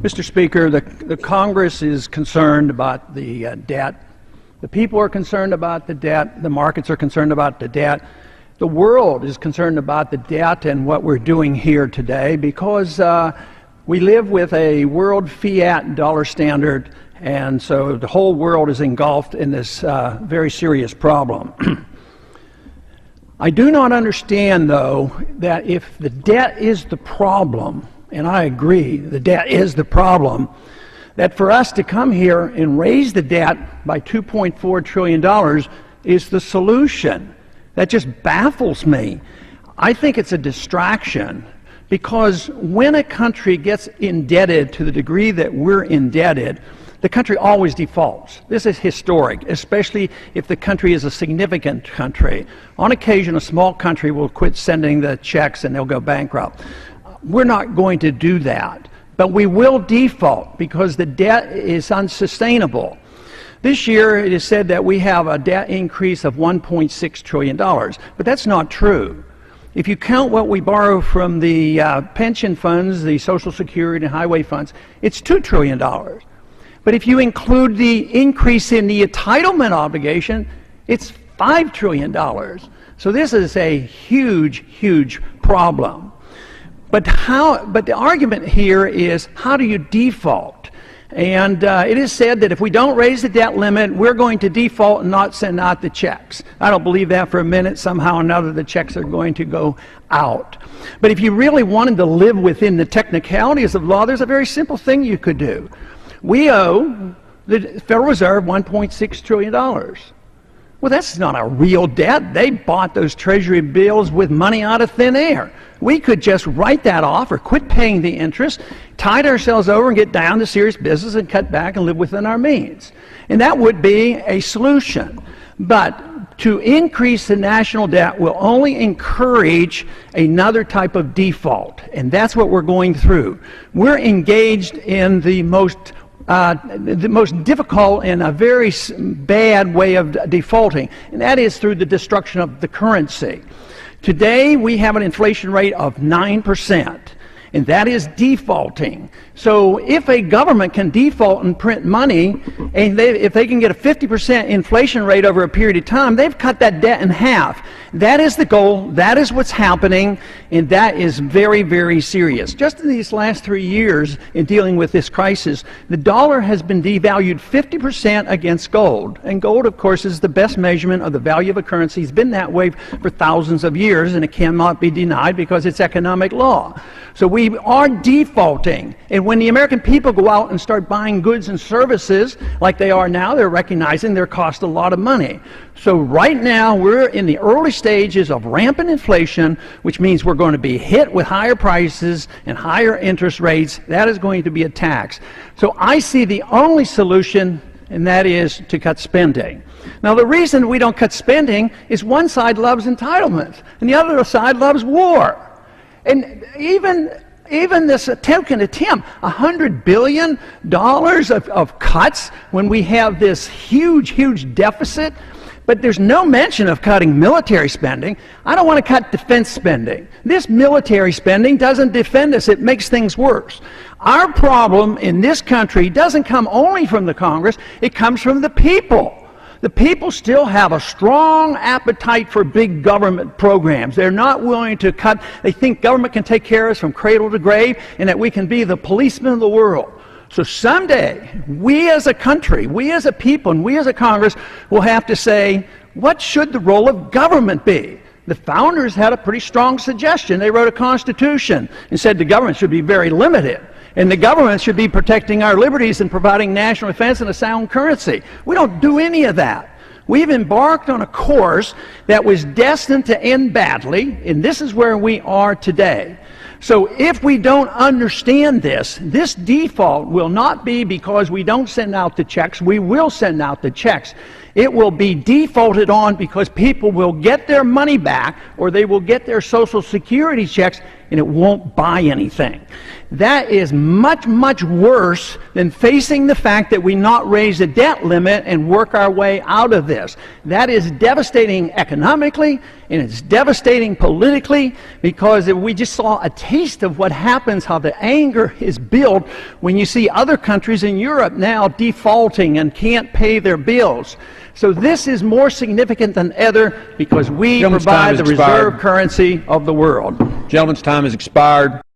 Mr. Speaker, the Congress is concerned about the debt. The people are concerned about the debt. The markets are concerned about the debt. The world is concerned about the debt and what we're doing here today because we live with a world fiat dollar standard, and so the whole world is engulfed in this very serious problem. I do not understand, though, that if the debt is the problem, and I agree, the debt is the problem, that for us to come here and raise the debt by $2.4 trillion is the solution. That just baffles me. I think it's a distraction because when a country gets indebted to the degree that we're indebted, the country always defaults. This is historic, especially if the country is a significant country. On occasion, a small country will quit sending the checks and they'll go bankrupt. We're not going to do that, but we will default because the debt is unsustainable. This year, it is said that we have a debt increase of $1.6 trillion, but that's not true. If you count what we borrow from the pension funds, the Social Security and highway funds, it's $2 trillion. But if you include the increase in the entitlement obligation, it's $5 trillion. So this is a huge, huge problem. But the argument here is, how do you default? And it is said that if we don't raise the debt limit, we're going to default and not send out the checks. I don't believe that for a minute. Somehow or another, the checks are going to go out. But if you really wanted to live within the technicalities of law, there's a very simple thing you could do. We owe the Federal Reserve $1.6 trillion. Well, that's not a real debt. They bought those Treasury bills with money out of thin air. We could just write that off or quit paying the interest, tide ourselves over and get down to serious business and cut back and live within our means. And that would be a solution. But to increase the national debt will only encourage another type of default. And that's what we're going through. We're engaged in the most difficult and a very bad way of defaulting, and that is through the destruction of the currency. Today, we have an inflation rate of 9%, and that is defaulting. So if a government can default and print money, and if they can get a 50% inflation rate over a period of time, they've cut that debt in half. That is the goal, that is what's happening, and that is very, very serious. Just in these last 3 years in dealing with this crisis, the dollar has been devalued 50% against gold. And gold, of course, is the best measurement of the value of a currency. It's been that way for thousands of years, and it cannot be denied because it's economic law. So we are defaulting. And when the American people go out and start buying goods and services like they are now, they're recognizing they cost a lot of money. So right now, we're in the early stages of rampant inflation, which means we're going to be hit with higher prices and higher interest rates. That is going to be a tax. So I see the only solution, and that is to cut spending. Now, the reason we don't cut spending is one side loves entitlement, and the other side loves war. And even this token attempt, $100 billion of cuts when we have this huge, huge deficit, but there's no mention of cutting military spending. I don't want to cut defense spending. This military spending doesn't defend us. It makes things worse. Our problem in this country doesn't come only from the Congress. It comes from the people. The people still have a strong appetite for big government programs. They're not willing to cut. They think government can take care of us from cradle to grave and that we can be the policemen of the world. So someday, we as a country, we as a people, and we as a Congress will have to say, what should the role of government be? The founders had a pretty strong suggestion. They wrote a constitution and said the government should be very limited. And the government should be protecting our liberties and providing national defense and a sound currency. We don't do any of that. We've embarked on a course that was destined to end badly, and this is where we are today. So if we don't understand this, this default will not be because we don't send out the checks. We will send out the checks. It will be defaulted on because people will get their money back or they will get their Social Security checks and it won't buy anything. That is much, much worse than facing the fact that we not raise the debt limit and work our way out of this. That is devastating economically and it's devastating politically, because we just saw a taste of what happens, how the anger is built when you see other countries in Europe now defaulting and can't pay their bills. So this is more significant than ever because we provide the reserve currency of the world. Gentleman's time has expired.